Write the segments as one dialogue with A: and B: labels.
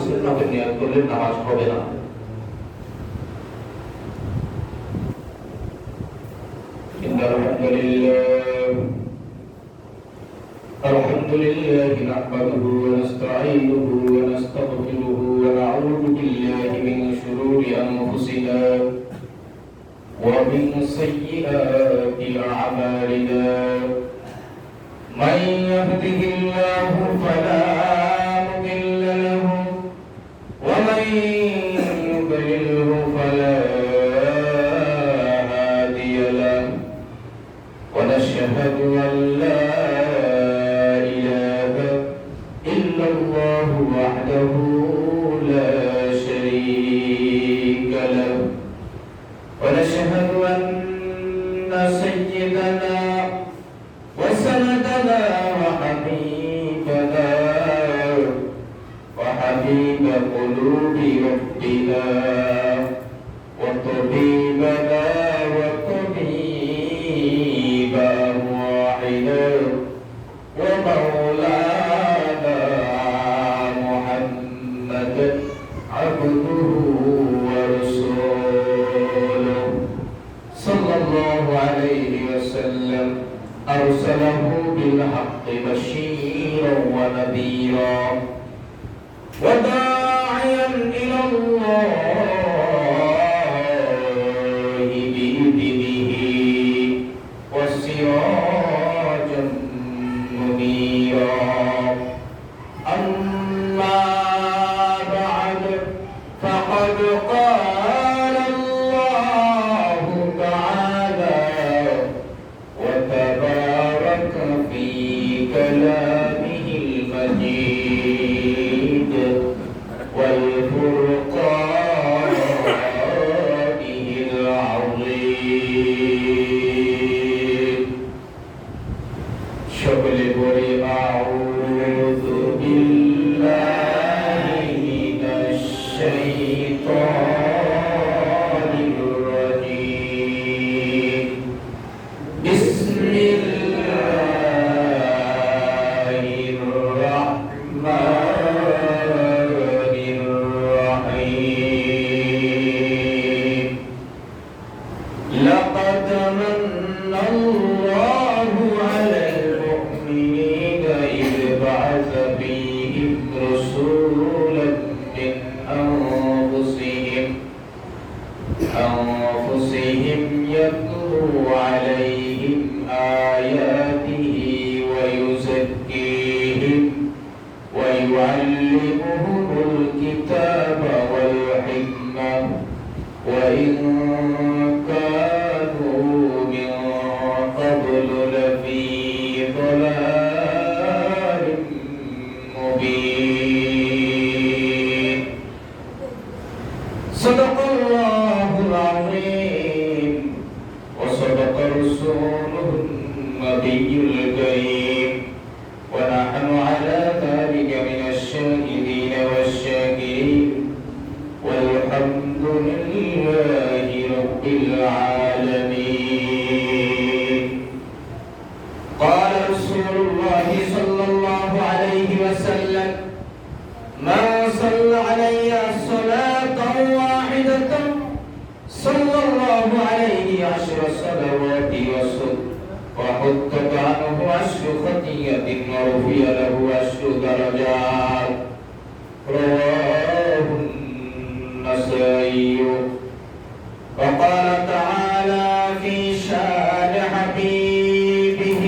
A: সুন্নতের নিয়ত করলে নামাজ হবে না। الحمد لله نحمده ونستعينه ونستغفره ونعوذ بالله من شرور أنفسنا ومن سيئات أعمالنا من يهده الله فلا مضل له ومن يضلله فلا هادي له ونشهد أن لا إله إلا الله وحده لا شريك له ونشهد أن سيدنا وسندنا وحبيبنا وحبيب قلوب ربنا وطبيبنا وطبيب أرواحنا ومولانا محمد عبده ورسوله صلى الله عليه وسلم أرسله بالحق بشيرا ونذيرا وداعيا إلى الله بإذنه وسراجا منيرا أما بعد فقد قال الله تعالى وتبارك في كلامه المجيد والفرقانه العظيم সকলে বলি আউযু বিল্লাহি মিনাশ শাইতানির রাজীম বিসমিল্লাহির রাহমানির রাহিম লাকাদ মান্নাল্লাহু আলাল মুমিনিনা ইয বা'আসা ফীহিম রাসূলান মিন أنفسهم يتلو عليهم آياته ويزكيهم ويعلمهم الكتاب والحكمة وإن كانوا من قبل لفي ضلال مبين صدق الله العظيم وصدق رسوله النبي الكريم ونحن على ذلك من الشاهدين والشاكرين والحمد لله رب العالمين قال رسول الله صلى الله عليه وسلم ما صلى علي صلاة واحدة صلى الله عليه 10 صلوات وحطت عنه 10 خطيئة ورفع له 10 درجات رواه النسائي وقال تعالى في شان حبيبه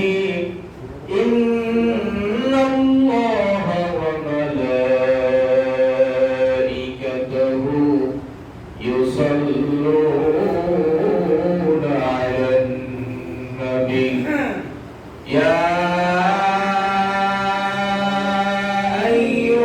A: إن الله وملائكته يصلون على النبي يا أيها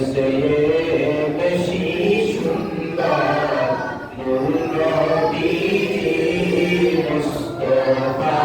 A: से बेशी सुंदर नूर नबी मुस्तफा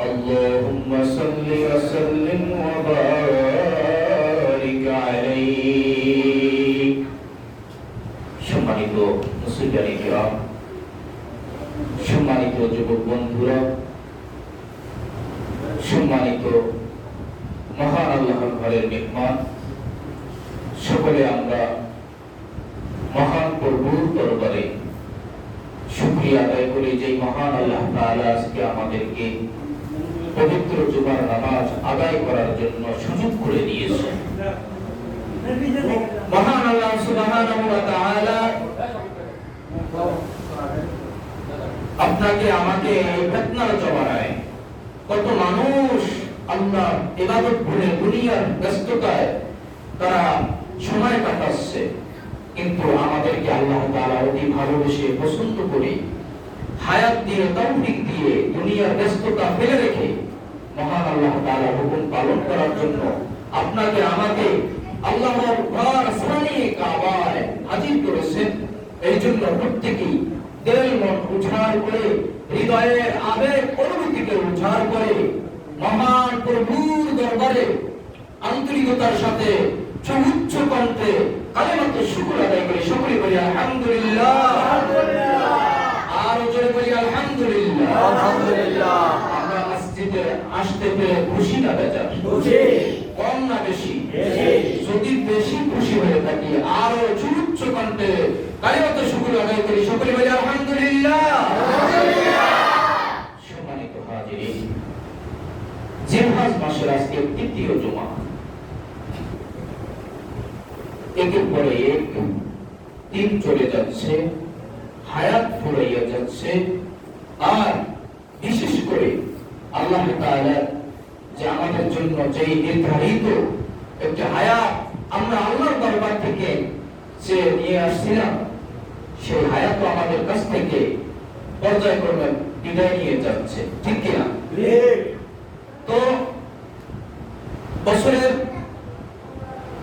A: अल्लाहुम्मा सल्ली সম্মানিত যুবক বন্ধুরা, সম্মানিত মহান আল্লাহর ঘরের মেহমান, সকলে আমরা মহান প্রভুর দরবারে শুকরিয়া আদায় করি যে মহান আল্লাহ তাআলা আজকে আমাদেরকে পবিত্র জুমার নামাজ আদায় করার জন্য সুযোগ করে দিয়েছেন। মহান আল্লাহ সুবহানাহু ওয়া তাআলা আপনাকে আমাকে ফিতনার জমানায় কত মানুষ আল্লাহ ইবাদত ভুলে দুনিয়ার ব্যস্ততায় তারা সময় কাটাচ্ছে, কিন্তু আমাদেরকে আল্লাহ তাআলা অতি ভালোবেসে পছন্দ করে হায়াত দিয়ে তৌফিক দিয়ে দুনিয়ার ব্যস্ততা ফেলে রেখে মহান আল্লাহ তাআলা হুকুম পালন করার জন্য আপনাকে আমাকে আল্লাহর ঘর সানি কাবায় হাজির করেছেন। এই জন্য প্রত্যেকেই দিল মন উজাড় করে, হৃদয়ের আবেগ অনুভূতিকে উজাড় করে মহান প্রভুর দরবারে আন্তরিকতার সাথে সুউচ্চ কণ্ঠে কালিমাতুশ শুকর আদায় করে সকলে বলি আলহামদুলিল্লাহ, আর জোরে বলি আলহামদুলিল্লাহ। আমরা মসজিদে আসতে পেরে খুশি না বেজার? খুশি। কম না বেশি? যদি বেশি খুশি হয়ে থাকি আরো সুউচ্চ কণ্ঠে কালিমাতুশ শুকর আদায় করি সকলে বলি আলহামদুলিল্লাহ। সম্মানিত হাজিরিন, জিলহজ মাসের আজকে তৃতীয় জুমা, একের পরে এক দিন চলে যাচ্ছে, হায়াত ফুরাইয়া যাচ্ছে, আর বিশেষ করে আল্লাহ তাআলা যে আমাদের জন্য যে নির্ধারিত একটা হায়াত আমরা আল্লাহর দরবার থেকে যে নিয়ে আসছিলাম, সেই হায়াত আমাদের কাছ থেকে পর্যায়ক্রমে বিদায় নিয়ে যাচ্ছে, ঠিক কিনা? তো বছরের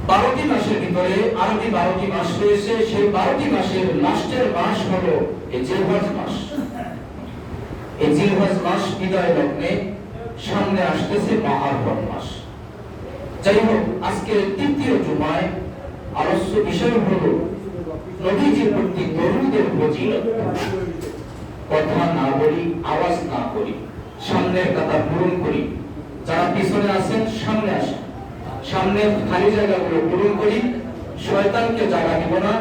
A: 12টি মাসের ভিতরে আরবি 12টি মাস রয়েছে, সেই 12টি মাসের লাস্টের মাস হলো এই জিলহজ মাস। এই জিলহজ মাস বিদায় লগ্নে সামনে আসতেছে মুহররম মাস। যাই হোক, আজকে তৃতীয় জুমায় আলোচ্য বিষয় হলো নবীজির প্রতি দরুদের ফজিলত। কথা না বলি, আওয়াজ না করি, সামনের কাতার পূরণ করি, যারা পিছনে আছেন সামনে আসেন, সামনের খালি জায়গাগুলো পূরণ করি। শয়তানকে জায়গা দিব না,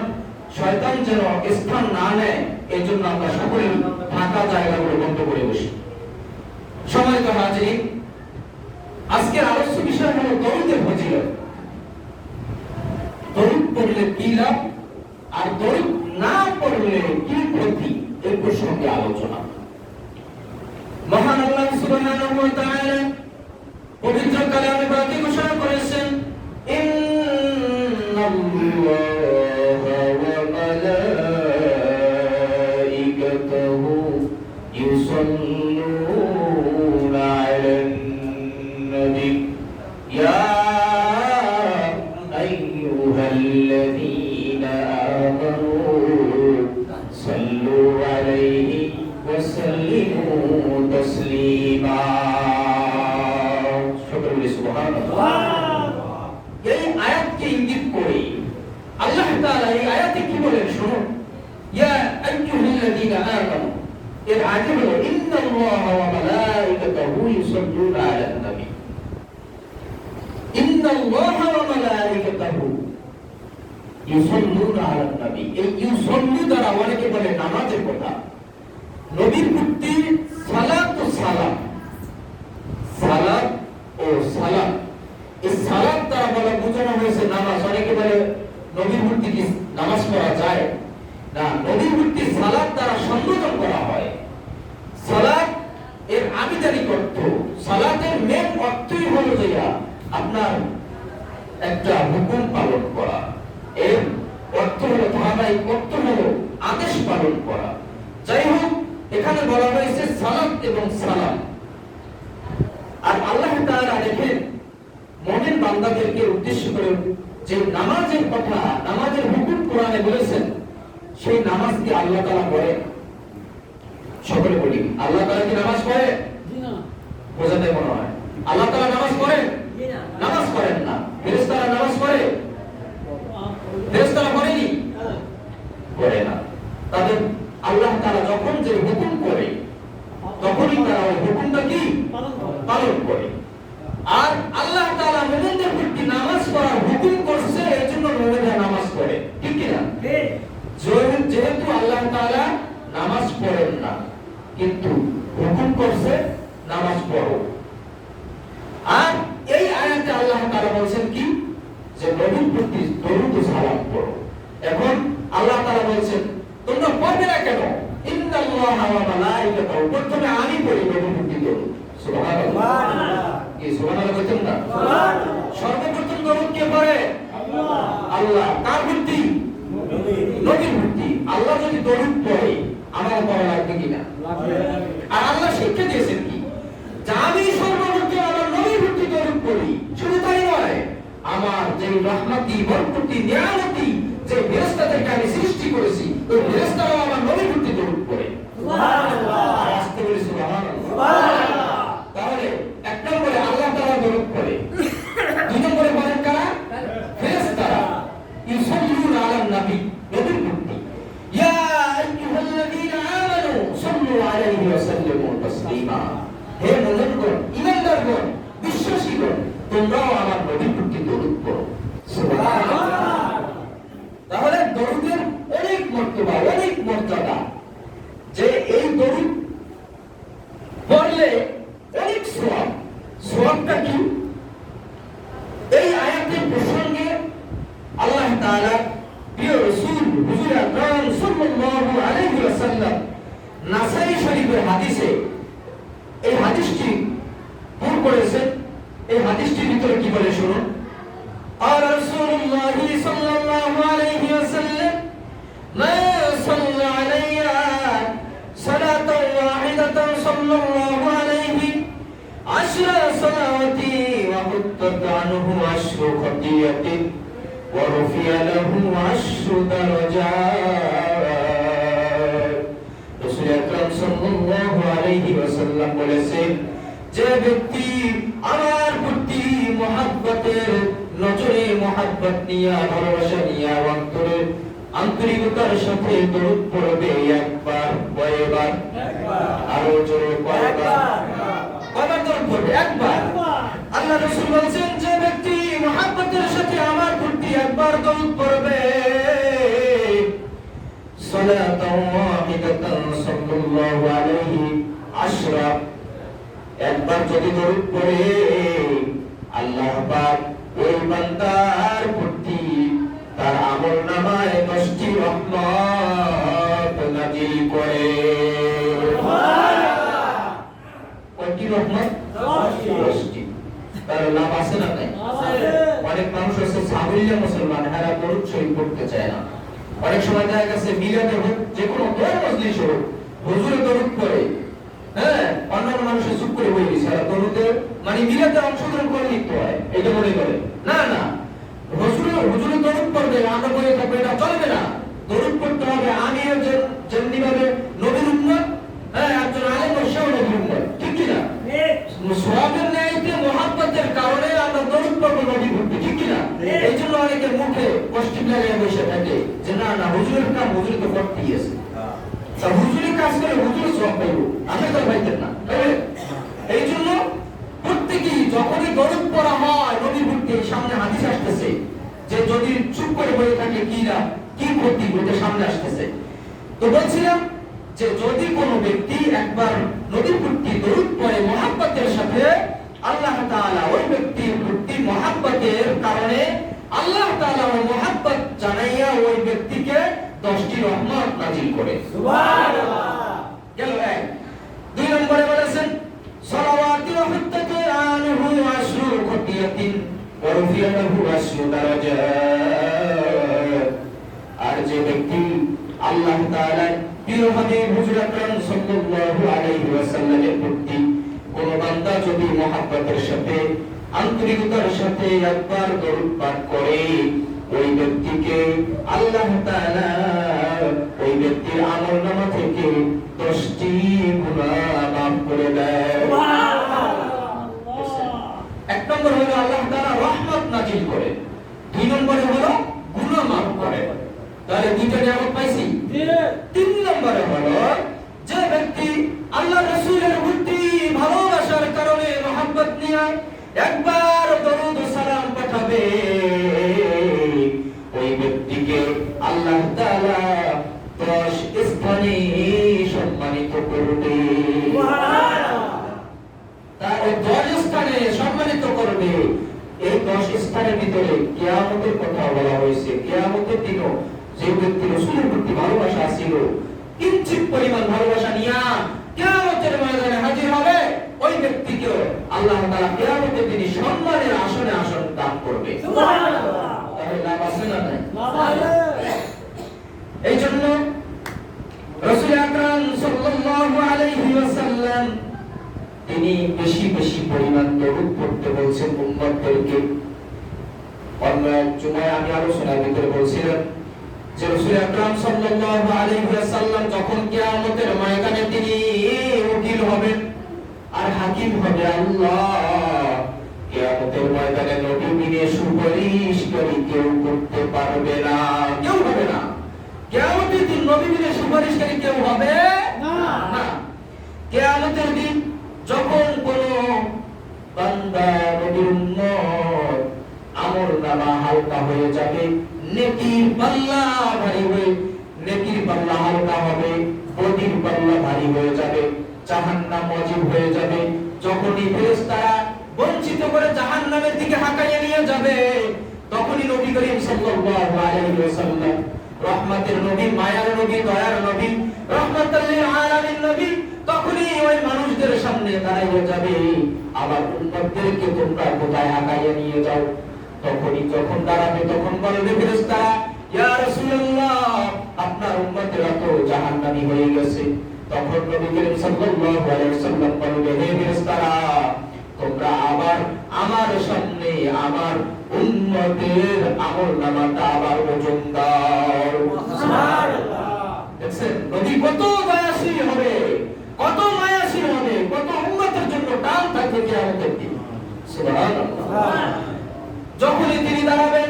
A: শয়তান যেন স্থান না নেয়, এই জন্য আমরা সকলেই ফাঁকা জায়গাগুলো বন্ধ করে বসি। সম্মানিত হাজিরিন, আজকের আলোচ্য বিষয় হলো দরুদের ফজিলত। দরুদ পড়লে কি লাভ আর দরুদ না পড়লে কি ক্ষতি, এই প্রসঙ্গে আলোচনা। মহান আল্লাহ সুবহানাহু ওয়া তাআলা পবিত্র কালামে পাকে ঘোষণা করেছেন, ইন্নাল্লাহা ওয়া মালাইকাতাহু ইউসাল্লুনা আলান নবী ইয়া আইয়ুহাল্লাযীনা আমানু সাল্লু আলাইহি ওয়া সাল্লিমু তাসলিমা। সকলে সুবহানাল্লাহ। এই আয়াতকে ইঙ্গিত করে আল্লাহ তাআলা এই আয়াতে কি বলেন শুনুন, ইয়া আইয়ুহাল্লাযীনা আমানু, এর আগে হলো ইন্নাল্লাহা ওয়া মালাইকাতাহু ইউসাল্লুনা আলান নবী। ইন্নাল্লাহা ওয়া মালাইকাতাহু ইউসাল্লুনা আলান নবী, এই ইউসাল্লু দ্বারা অনেকে বলে নামাজের কথা। নবীর প্রতি সালাত ও সালাম, সালাত ও সালাম, এই সালাত দ্বারা বলা বোঝানো হয়েছে নামাজ। অনেকে বলে নবীর প্রতি কি নামাজ পড়া যায় না, নবীর প্রতি সালাত দ্বারা সম্বোধন করা হয়। সালাত এর আবিধানিক অর্থ, সালাতের মেন অর্থই হলো যে আপনার একটা হুকুম পালন করা, এর অর্থ হলো ধারাবাহিক অর্থ হলো আদেশ পালন করা। যাই হোক, এখানে বলা হয়েছে সালাত এবং সালাম। আর আল্লাহ তাআলা দেখেন মুমিন বান্দাদেরকে উদ্দেশ্য করে যে নামাজের কথা, নামাজের হুকুম কোরআনে বলেছেন, সেই নামাজ কি আল্লাহ তাআলা পড়ে? সকলে বলি, আল্লাহ তাআলা কি নামাজ পড়ে? না। বোঝা যায় মনে হয় আল্লাহ তাআলা নামাজ পড়েন? নামাজ পড়েন না। ফেরেশতারা নামাজ পড়ে? ফেরেশতারা পড়েনি? পড়ে না। তাদের আল্লাহ তাআলা যখন যে হুকুম করে তখনই তারা ওই হুকুমটা কি পালন করে। আর আল্লাহ তাআলা মুমিনদের প্রতি নামাজ পড়ার হুকুম করছে, এজন্য মুমিনরা নামাজ পড়ে, ঠিক কি না? যেহেতু আল্লাহ তাআলা নামাজ পড়েন না, কিন্তু হুকুম করছে নামাজ পড়ো। আর এই আয়াতে আল্লাহ তাআলা বলেন কি, যে নবীর প্রতি দরুদ ও সালাম পড়ো। এখন আল্লাহ তাআলা বলেন তোমরা পড়বে না কেন? ইন্নাল্লাহা ওয়া মালাইকাতাহু, প্রথমে আমি পড়ি নবীর প্রতি দরুদ। সুবহানাল্লাহ। এই সুবহানাল্লাহ বলতেন না? সর্বপ্রথম দরুদ কে পড়ে? আল্লাহ। আল্লাহ। কার প্রতি? নবীর প্রতি। আল্লাহ যদি দরুদ পড়ে, আমার পড়া লাগবে কিনা? লাগবে। আর আল্লাহ শিক্ষা দিয়েছেন কি, যে আমি সর্বপ্রথম আমার নবীর প্রতি দরুদ পড়ি। শুধু তাই নয়, আমার যে রহমতি, বরকতি, নিয়ামতি যে ফেরেশতাদেরকে আমি সৃষ্টি করেছি, ওই ফেরেশতারাও আমার নবীর প্রতি দরুদ পড়ে। সুবহানাল্লাহ। আস্তে বলি সুবহানাল্লাহ। সুবহানাল্লাহ। তাহলে এক নম্বরে আল্লাহ তাআলা দরুদ পড়ে, দুই নম্বরে বলেন কারা? ফেরেশতারা। ইউসাল্লুনা আলান নবী, নবীর প্রতি। ইয়া আইয়ুহাল্লাযীনা আমানু সাল্লু আলাইহি ওয়া সাল্লিমু তাসলিমা। হে মুমিনগণ, ঈমানদারগণ, বিশ্বাসীগণ, তোমরাও আমার নবীর প্রতি দরুদ পড়ো। সুবহানাল্লাহ। তাহলে দরুদের অনেক মর্তবা, অনেক মর্যাদা, যে এই দরুদ পড়লে অনেক সওয়াব। সওয়াবটা কি? এই আয়াতের প্রসঙ্গে আল্লাহ তাআলা প্রিয় রাসূল হুজুর আকরাম সাল্লাল্লাহু আলাইহি ওয়াসাল্লাম নাসাই শরীফের হাদিসে এই হাদিসটি পূর করেছেন। এই হাদিসটির ভিতরে কি বলে শুনুন, আর রাসূলুল্লাহ সাল্লাল্লাহু আলাইহি ওয়াসাল্লাম মা সাল্লা আলাইয়া সালাতান ওয়াহিদাতান সাল্লাল্লাহু আলাইহি আশরা সালাওয়াতি ওয়া হুত্তাত আনহু আশরু খাতিয়াতিন ওয়া রুফিয়া লাহু আশরু দারাজাত। রাসূল আকরাম সাল্লাল্লাহু আলাইহি ওয়াসাল্লাম বলেছেন, যে ব্যক্তি আমার প্রতি মহব্বতের নজরে মহব্বত নিয়ে, ভালোবাসা নিয়ে, অন্তরের আন্তরিকতার সাথে দরুদ পড়বে একবার, কয়বার? আরো জোরে কয়বার? পড়বে একবার। আল্লাহ রাসূল বলেছেন যে ব্যক্তি মুহাব্বতের সাথে আমার প্রতি একবার দরুদ পড়বে সালাতান ওয়াহিদাতান সাল্লাল্লাহু আলাইহি আশরা, একবার যদি দরুদ পড়ে আল্লাহ পাক ওই বান্দার প্রতি তার আমলনামায় 10টি রহমত নাযিল করে। সুবহানাল্লাহ। কয়টি রহমত? 10টি। তার লাভ আছে না নাই? অনেক মানুষ আছে সাবিল্লা মুসলমান, এরা দরুদ শরীফ পড়তে চায় না। অনেক সময় দেখা গেছে মিলাদে হোক, যে কোনো দোয়া মজলিস হোক, হুজুরে দরুদ পড়ে, হ্যাঁ, অন্যান্য মানুষের চুপ করে বই দিছে, আর দরুদে মানে মিলাদে অংশগ্রহণ করে লিখতে হয়, এটা মনে করে না। না, হুজুরে দরুদ পড়বে, আমরা বলে থাকবো, এটা চলবে না। দরুদ পড়তে হবে আমি যেমনি ভাবে নবীর উম্মত, হ্যাঁ, একজন আলেম সেও নবীর উম্মত, ঠিক কি না? সওয়াবের ন্যায়তে মুহাব্বতের কারণে আমরা দরুদ পড়ব নবীর প্রতি, ঠিক কি না? এই জন্য অনেকের মুখে কষ্ট লাগে বসে থাকে যে না না, হুজুরের কাম হুজুরে তো করতেই আছে, তা হুজুরের কাজ করে হুজুরে সওয়াব পাইবো, আমি তো পাইতেন না। এই জন্য প্রত্যেকেই যখনই দরুদ পড়া হয় নবীর প্রতি, সামনে হাদিস আসতেছে যে যদি চুপ করে বসে থাকে কি ক্ষতি, ওটা সামনে আসতেছে। তো বলছিলাম যে যদি কোনো ব্যক্তি একবার নবীর প্রতি দরুদ পড়ে মুহাব্বতের সাথে, আল্লাহ তাআলা ওই ব্যক্তির প্রতি মুহাব্বতের কারণে আল্লাহ তাআলা ওই মুহাব্বত জানাইয়া ওই ব্যক্তিকে 10টি রহমত নাযিল করে। সুবহানাল্লাহ। গেল এক। 2 নম্বরে বলেছেন সালাওয়াতু হুত্তাতু আনহু আশরু খতিয়াতিন ওয়া রুফিয়া লাহু আশরু দারাজাত। আর যে ব্যক্তি আল্লাহ তাআলা প্রিয় হাবিব হুজুর আকরাম সাল্লাল্লাহু আলাইহি ওয়াসাল্লামের প্রতি কোন বান্দা যদি মুহাব্বতের সাথে আন্তরিকতার সাথে একবার দরুদ পাঠ করে, ওই ব্যক্তিকে আল্লাহ তাআলা ওই ব্যক্তির আমলনামা থেকে 10টি গুনাহ মাফ করে দেয়। সুবহানাল্লাহ। এক নম্বর হলো আল্লাহ তাআলা রহমত নাযিল করে, 2 নম্বরে হলো গুনাহ মাফ করে। তাহলে দুইটা নিয়ামত পাইছি। 3 নম্বরে হলো যে ব্যক্তি আল্লাহ রাসূলের প্রতি ভালোবাসার কারণে মুহাব্বত নিয়ে একবার দরুদ ও সালাম পাঠাবে, ওই ব্যক্তিকে আল্লাহ তাআলা 10 স্থানে সম্মানিত করবে। সুবহানাল্লাহ। তার 10 স্থানে সম্মানিত করবে। এই 10 স্থানের ভিতরে কিয়ামতের কথা বলা হয়েছে। কিয়ামতের দিনও যে ব্যক্তি রাসূলের প্রতি ভালোবাসা ছিল, কিঞ্চিত পরিমাণ ভালোবাসা নিয়ে কিয়ামতের ময়দানে হাজির হবে, ওই ব্যক্তিকে আল্লাহ তাআলা কিয়ামতের দিনে সম্মানের আসনে আসন দান করবে। সুবহানাল্লাহ। তাহলে লাভ আছে না নাই? লাভ আছে। এই জন্য রাসূল আকরাম সাল্লাল্লাহু আলাইহি ওয়াসাল্লাম তিনি বেশি বেশি পরিমাণ দরুদ পড়তে বলছেন উম্মতদেরকে। অন্য এক জুমায় আমি আলোচনার ভিতরে বলছিলাম যে রাসূল আকরাম সাল্লাল্লাহু আলাইহি ওয়াসাল্লাম যখন কিয়ামতের ময়দানে তিনি উকিল হবেন আর হাকিম হবে আল্লাহ, কিয়ামতের ময়দানে নবী বিনে সুপারিশকারী কেউ করতে পারবে না, কেউ হবে না। কিয়ামতের দিন নবী বিনে সুপারিশকারী কেউ হবে না। কিয়ামতের দিন যখন কোন বান্দা নবীর উম্মত আমলনামা হালকা হয়ে যাবে, নেকির পাল্লা ভারী হয়ে, নেকির পাল্লা হালকা হবে, বদির পাল্লা ভারী হয়ে যাবে, জাহান্নাম ওয়াজিব হয়ে যাবে। যখনই ফেরেশতারা বঞ্চিত করে জাহান্নামের দিকে হাঁকাইয়া নিয়ে যাবে, তখনই নবী করিম সাল্লাল্লাহু আলাইহি ওয়াসাল্লাম, রহমতের নবী, মায়ার নবী, দয়ার নবী, রহমাতুল লিল আলামিন নবী, তখনই ওই মানুষদের সামনে দাঁড়াইয়া যাবে, আমার উম্মতদেরকে তোমরা কোথায় হাঁকাইয়া নিয়ে যাও। তখনই যখন দাঁড়াবে তখন বলবে ফেরেশতারা, ইয়া রাসূলুল্লাহ, আপনার উম্মতেরা তো জাহান্নামী হয়ে গেছে। তখন নবী করিম সাল্লাল্লাহু আলাইহি ওয়াসাল্লাম বলবে, হে ফেরেশতারা, তোমরা আবার আমার সামনে আমার উম্মতের আমলনামাটা আবার ওজন দাও। সুবহানাল্লাহ। দেখছেন নবী কত দয়াশীল হবে, কত মায়াশীল হবে, কত উম্মতের জন্য টান থাকবে কিয়ামতের দিন। সুবহানাল্লাহ। যখনই তিনি দাঁড়াবেন,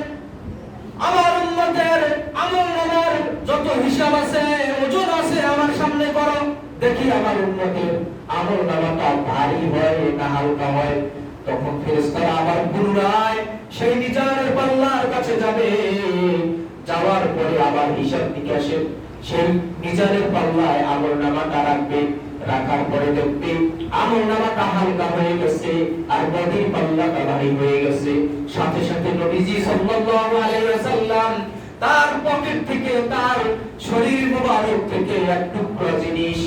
A: আমার উম্মতের আমলনামার যত হিসাব আছে, ওজন আছে, আমার সামনে করো, দেখি আমার উম্মতের আমলনামাটা ভারী হয় না হালকা হয়, তখন ফেরেশতারা আবার পুনরায় সেই মিজানের পাল্লার কাছে যাবে। যাওয়ার পরে আবার হিসাব নিকাশের সেই মিজানের পাল্লায় আমলনামাটা রাখবে। রাখার পরে দেখবে আমলনামাটা হালকা হয়ে গেছে আর বদির পাল্লাটা ভারী হয়ে গেছে। সাথে সাথে নবীজি সাল্লাল্লাহু আলাইহি ওয়াসাল্লাম তার পকেট থেকে, তার শরীর মোবারক থেকে এক টুকরা জিনিস,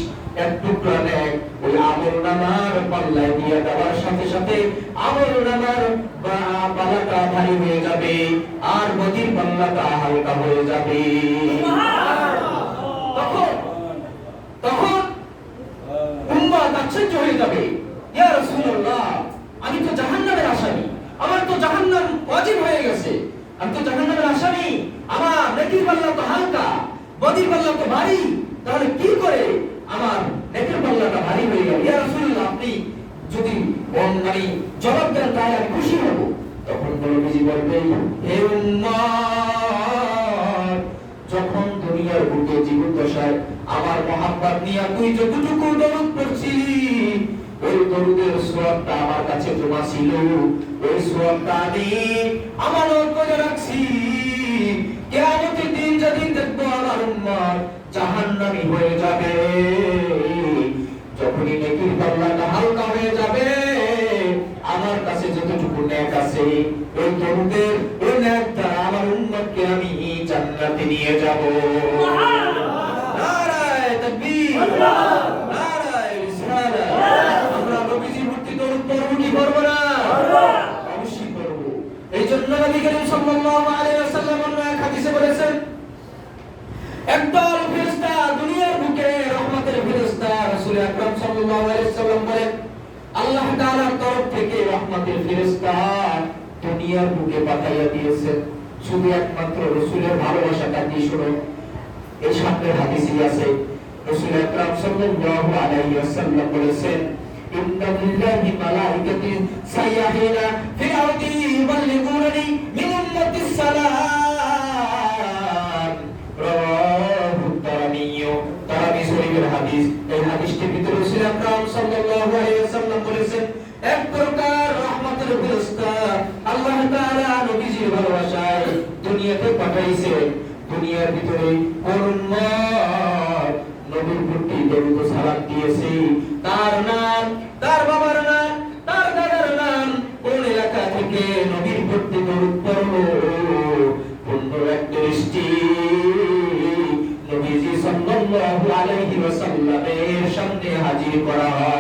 A: এক টুকরা নেয়, ওই আমলনামার পাল্লায় দিয়ে দেওয়ার সাথে সাথে আমলনামার পাল্লাটা ভারী হয়ে যাবে আর বদির পাল্লাটা হালকা হয়ে যাবে। তখন উম্মত আশ্চর্য হয়ে যাবে, ইয়া রাসূলুল্লাহ, আমি তো জাহান্নামের আসামি, আমার তো জাহান্নাম ওয়াজিব হয়ে গেছে, আমি তো জাহান্নামের আসামি, আমার নেকির পাল্লা তো হালকা, বদির পাল্লা তো ভারী, তাহলে কি করে আমার নেকির পাল্লাটা ভারী হয়ে গেল? ইয়া রাসূলুল্লাহ, আপনি যদি মানে জবাব দেন তাহলে আমি খুশি হব। তখন নবীজি বলবেন, হে উম্মত, যখন দুনিয়ার বুকে জীবন দশায় আমার মহাব্বত নিয়ে তুই যতটুকু দরুদ পড়ছিলি, ওই দরুদের সওয়াবটা আমার কাছে জমা ছিল, ওই সওয়াবটা আমি আমানত করে রাখছি। কিয়ামতের দিন যেদিন দেখবো আমার উম্মত জাহান্নামী হয়ে যাবে, যখনই নেকির পাল্লাটা হালকা হয়ে যাবে, আমার কাছে যতটুকু নেক আছে ওই দরুদের ওই নেক দ্বারা আমার উম্মতকে আমি জান্নাতে নিয়ে যাব। নারায়ে তাকবীর, নারায়ে রিসালাত। আমরা নবীজির প্রতি দরুদ পড়ব কি পড়ব না? অবশ্যই পড়ব। এইজন্য নবী করিম সাল্লাল্লাহু আলাইহি ওয়াসাল্লাম অন্য এক হাদিসে বলেছেন, একদল ফেরেশতা দুনিয়ার বুকে রহমতের ফেরেশতা রাসূল আকরাম সাল্লাল্লাহু আলাইহি ওয়াসাল্লাম বলেন, আল্লাহ তাআলার তরফ থেকে রহমতের ফেরেশতা দুনিয়ার বুকে পাঠাইয়া দিয়েছেন শুধু একমাত্র রাসূলের ভালোবাসাটা দিয়ে। শুনুন, এই সামনের হাদিসে আছে, রাসূল আকরাম সাল্লাল্লাহু আলাইহি ওয়াসাল্লাম বলেছেন, ইন্না লিল্লাহি মালাইকাতিন সাইয়াহিনা ফিল আরদি ইউবাল্লিগুনানি মিন উম্মাতিস সালাম। রাওয়াহু তারামি শরীফের হাদিস। এই হাদিসটির ভিতরে রাসূল আকরাম সাল্লাল্লাহু আলাইহি ওয়াসাল্লাম বলেছেন, এক প্রকার রহমতের ফেরেশতা আল্লাহ তাআলা নবীজির ভালোবাসায় দুনিয়াতে পাঠাইছেন। দুনিয়ার ভিতরে কোন উম্মত নবীর প্রতি দরুদ ও সালাম দিয়েছে, তার নাম, তার বাবার নাম, তার দাদার নাম, কোন এলাকা থেকে নবীর প্রতি দরুদ পড়লো, পূর্ণ এক দৃষ্টি নবীজি সাল্লাল্লাহু আলাইহি ওয়াসাল্লামের সামনে হাজির করা হয়।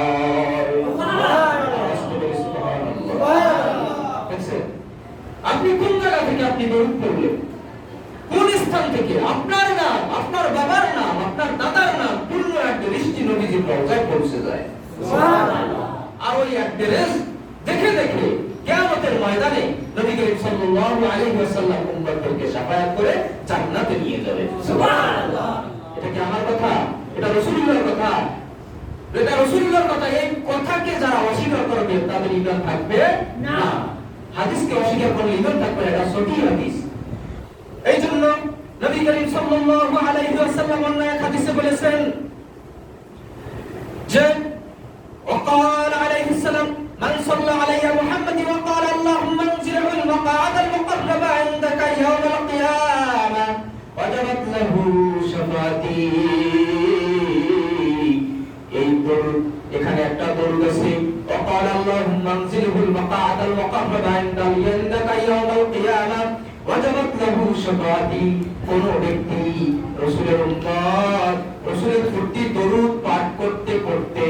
A: আপনি কোন জায়গা থেকে আপনি দরুদ পড়লেন, কোন স্থান থেকে, আপনার নাম, আপনার বাবার নাম, আপনার দাদার নাম পূর্ণ এক দৃষ্টি নবীজির রওজায় পৌঁছে যায়। সুবহানাল্লাহ। আর ওই অ্যাড্রেস দেখে দেখে কিয়ামতের ময়দানে নবী করিম সাল্লাল্লাহু আলাইহি ওয়াসাল্লাম উম্মতকে শাফায়াত করে জান্নাতে নিয়ে যাবে। সুবহানাল্লাহ। এটা কি আমার কথা? এটা রাসূলুল্লাহর কথা। এটা রাসূলুল্লাহর কথা। এই কথাকে যারা অস্বীকার করবে তাদের ঈমান থাকবে না। হাদিসকে অস্বীকার করলে ঈমান থাকবে না, এটা সঠিক হাদিস। এইজন্য নবী করিম সাল্লাল্লাহু আলাইহি ওয়াসাল্লাম অন্য এক হাদিসে বলেছেন যে وقال عليه السلام من صلى علي محمد وقال اللهم انزله المقعد المقرب عندك يوم القيامة وجبت له شفاعتي। এই দরুদ, এখানে একটা দরুদ আছে, وقال اللهم انزله المقعد المقرب عندك يوم القيامة وجبت له شفاعتي। কোন ব্যক্তি রাসূলের উম্মত রাসূলের প্রতি দরুদ পাঠ করতে করতে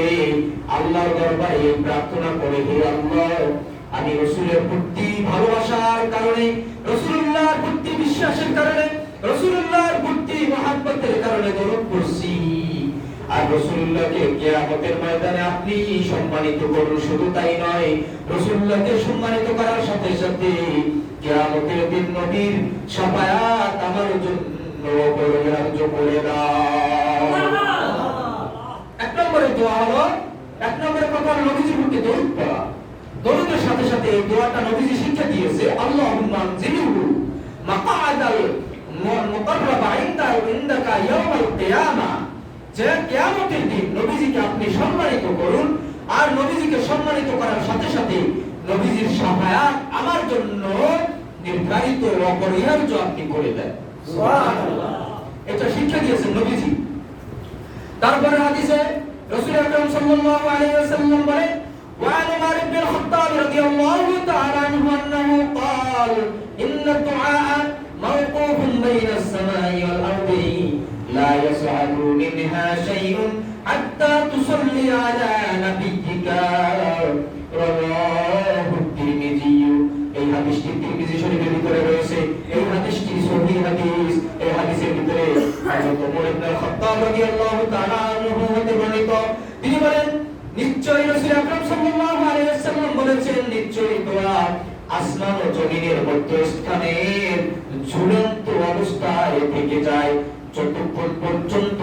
A: আল্লাহর দরবারে প্রার্থনা করে, হে আল্লাহ, আমি রাসূলের প্রতি ভালোবাসার কারণে, রাসূলুল্লাহর প্রতি বিশ্বাসের কারণে, রাসূলুল্লাহর প্রতি মহব্বতের কারণে দরুদ পড়ছি, আর রাসূলুল্লাহকে কিয়ামতের ময়দানে আপনি সম্মানিত করুন। শুধু তাই নয়, রাসূলুল্লাহকে সম্মানিত করার সাথে সাথে কিয়ামতের দিন নবীর শাফায়াত আমার জন্য পরিহার্য করে দাও। এক নম্বরে দোয়া হলো, এক নম্বরে কথা হলো নবীজির প্রতি দরুদ পড়া। দরুদের সাথে সাথে এই দোয়াটা নবীজি শিক্ষা দিয়েছে, আল্লাহুম্মা আনজিলহু মাকআদাল মুকাররাবা ইনদাকা ইয়াউমাল কিয়ামা। যে কিয়ামতের দিন নবীজিকে আপনি সম্মানিত করুন, আর নবীজিকে সম্মানিত করার সাথে সাথে নবীজির শাফায়াত আমার জন্য নির্ধারিত অপরিহার্য আপনি করে দেন। সুবহানাল্লাহ, এটা শিক্ষা দিয়েছেন নবীজি। তারপরে হাদিসে রাসূল আকরাম সাল্লাল্লাহু আলাইহি ওয়াসাল্লাম বলেন, وعن عمر بن الخطاب رضي الله تعالى عنه أنه قال إن الدعاء موقوف بين السماء والأرض لا يصعد منها شيء حتى تصلي على نبيك رواه الترمذي। এই হাদিসটি তিরমিজি শরীফের ভিতরে রয়েছে। এই হাদিসটি সহিহ হাদিস। এই হাদিসের ভিতরে হযরত ওমর ইবনে খাত্তাব রাদিয়াল্লাহু তাআলা আনহু হতে বর্ণিত, তিনি বলেন, নিশ্চয়ই রাসূল আকরাম সাল্লাল্লাহু আলাইহি ওয়াসাল্লাম বলেছেন, নিশ্চয়ই দোয়া আসমান ও জমিনের মধ্যস্থানে ঝুলন্ত অবস্থায় থেকে যায় যতক্ষণ পর্যন্ত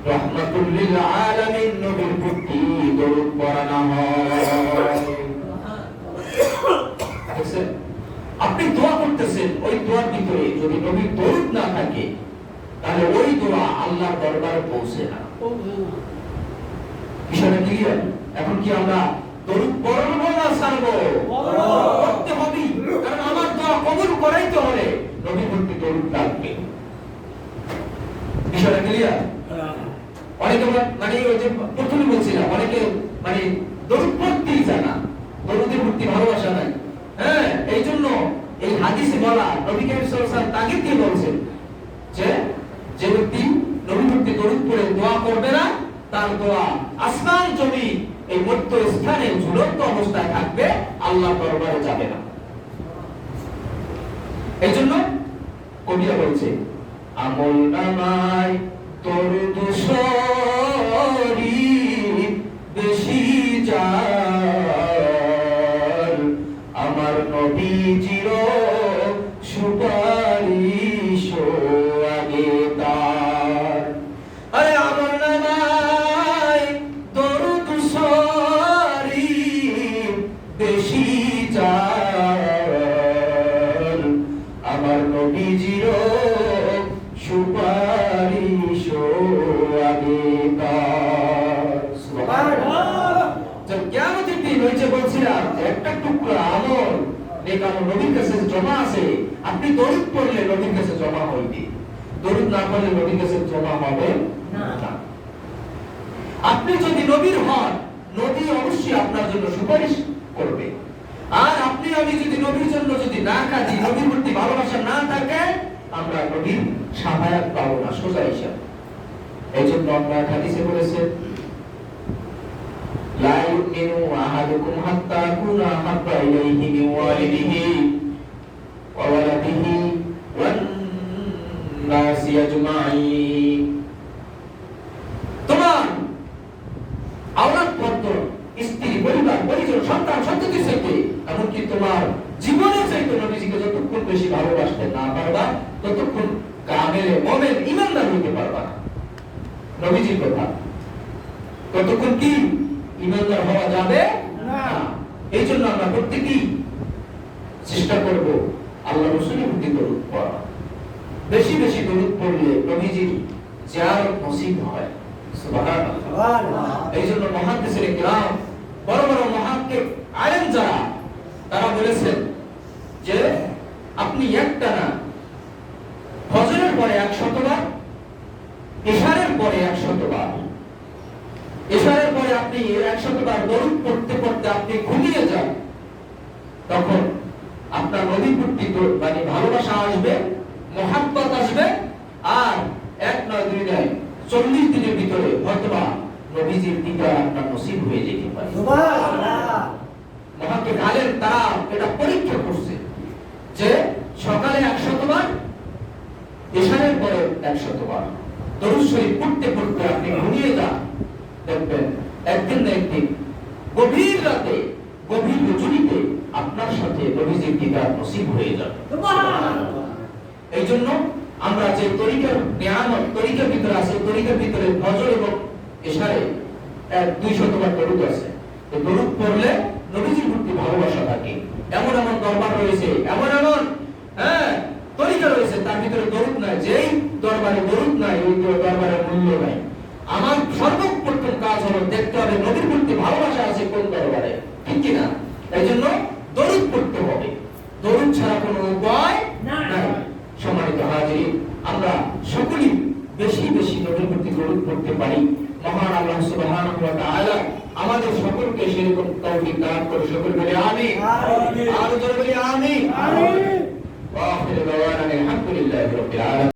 A: রাহমাতুল লিল আলামিন নবীর প্রতি দরুদ পড়া না হয়। আপনি দোয়া করতেছেন, ওই দোয়ার ভিতরে যদি নবীর দরুদ না থাকে তাহলে ওই দোয়া আল্লাহর দরবারে পৌঁছে না। বিষয়টা ক্লিয়ার? এখন কি আমরা দরুদ পড়ব না ছাড়বো? পড়তে হবে, কারণ আমার দোয়া কবুল করাইতে হলে নবীর প্রতি দরুদ লাগবে। বিষয়টা ক্লিয়ার? অনেকে মানে ওই যে প্রথমে বলছিলাম, অনেকে মানে দরুদ পড়তেই জানে না, দরুদের প্রতি ভালোবাসা নাই। হ্যাঁ, এই জন্য এই হাদিসে বলা নবী কারীম সাল্লাল্লাহু আলাইহি ওয়াসাল্লাম তাগিদ দিয়ে বলছেন যে যে ব্যক্তি নবীর প্রতি দরুদ পড়ে দোয়া করবে না, তার দোয়া আসমান জমি এই মধ্য স্থানে ঝুলন্ত অবস্থায় থাকবে, আল্লাহর দরবারে যাবে না। এই জন্য কবিরা বলছে, আমল নামায় দরুদ শরীফ বেশি যার, আমার নবীজির সুপারিশ আগে তার। আরে আমল নামায় দরুদ শরীফ বেশি যার, আমার নবীজির সুপারিশ আগে তার। সুবহানাল্লাহ। যখন কিয়ামতের দিন হয়েছে বলছিলাম যে একটা টুকরা আমল নেক আমল নবীর কাছে জমা আছে, আপনি দরুদ পড়লে নবীর কাছে জমা হইবে, দরুদ না পড়লে নবীর কাছে জমা হবে না। আপনি যদি নবীর হন, নবী অবশ্যই আপনার জন্য সুপারিশ করবে। আর আপনি আমি যদি নবীর জন্য যদি না কাঁদি, নবীর প্রতি ভালোবাসা না থাকে, আমরা নবীর শাফায়াত পাবো না, সোজা হিসাব। এই জন্য আমরা হাদিসে বলেছে, লা ইউমিনু আহাদুকুম হাত্তা আকুনা হাব্বা ইলাইহি মিন ওয়ালিদিহি ওয়া ওয়ালাদিহি ওয়ান নাসি আজমাইন। তোমার আওলাদ পত্র, স্ত্রী, পরিবার, পরিজন, সন্তান, সন্ততির চাইতে, এমনকি তোমার জীবনের চাইতে নবীজিকে যতক্ষণ বেশি ভালোবাসতে না পারবা, ততক্ষণ কামেলে মুমিন ঈমানদার হইতে পারবা না। নবীজির কথা, ততক্ষণ কি ঈমানদার হওয়া যাবে না। এই জন্য আমরা প্রত্যেকেই চেষ্টা করব আল্লাহ রাসূলের প্রতি দরুদ পড়া। বেশি বেশি দরুদ পড়লে নবীজির জিয়ারত নসিব হয়। সুবহানাল্লাহ। এই জন্য মুহাদ্দিসিনে কিরাম, বড় বড় মুহাক্কিক আলেম যারা, তারা বলেছেন যে আপনি একটানা ফজরের পরে 100 বার, ইশারের পরে 100 বার, ইশারের পরে আপনি 100 বার দরুদ পড়তে পড়তে আপনি ঘুমিয়ে যান, তখন আপনার নবীর প্রতি মানে ভালোবাসা আসবে, মহব্বত আসবে, আর 1 নয় 2 নয় 40 দিনের ভিতরে হয়তোবা নবীজির দিদার আপনার নসিব হয়ে যেতে পারে। সুবহানাল্লাহ। মুহাক্কিক আলেম তারা এটা পরীক্ষা করছে যে সকালে 100 বার, ইশারের পরে 100 বার দরুদ শরীফ পড়তে পড়তে আপনি ঘুমিয়ে যান, দেখবেন একদিন না একদিন গভীর রাতে, গভীর রজনীতে আপনার সাথে নবীজির দিদার নসিব হয়ে যাবে। সুবহানাল্লাহ। এই জন্য আমরা যে তরিকার নিয়ামত তরিকার ভিতরে আছে, তরিকার ভিতরে ফজর এবং ইশারে 200 বার দরুদ আছে। এই দরুদ পড়লে নবীজির প্রতি ভালোবাসা থাকে। এমন এমন দরবার রয়েছে, এমন এমন তরিকা রয়েছে, তার ভিতরে দরুদ নাই। যেই দরবারে দরুদ নাই, ওই দরবারের মূল্য নাই। আমার সর্বপ্রথম কাজ হলো দেখতে হবে নবীর প্রতি ভালোবাসা আছে কোন দরবারে, ঠিক কিনা? এই জন্য দরুদ পড়তে হবে, দরুদ ছাড়া কোনো উপায় নাই। সম্মানিত হাজিরিন, আমরা সকলেই বেশি বেশি নবীর প্রতি দরুদ পড়তে পারি। মহান আল্লাহ সুবহানাহু ওয়া তাআলা আমাদের সকলকে সেরকম তৌফিক দান করে। সকল বলি আমিন, আমিন। আর জোরে বলি আমিন, আমিন। ওয়া আখিরু দাওয়ানা আলহামদুলিল্লাহি রাব্বিল আলামিন।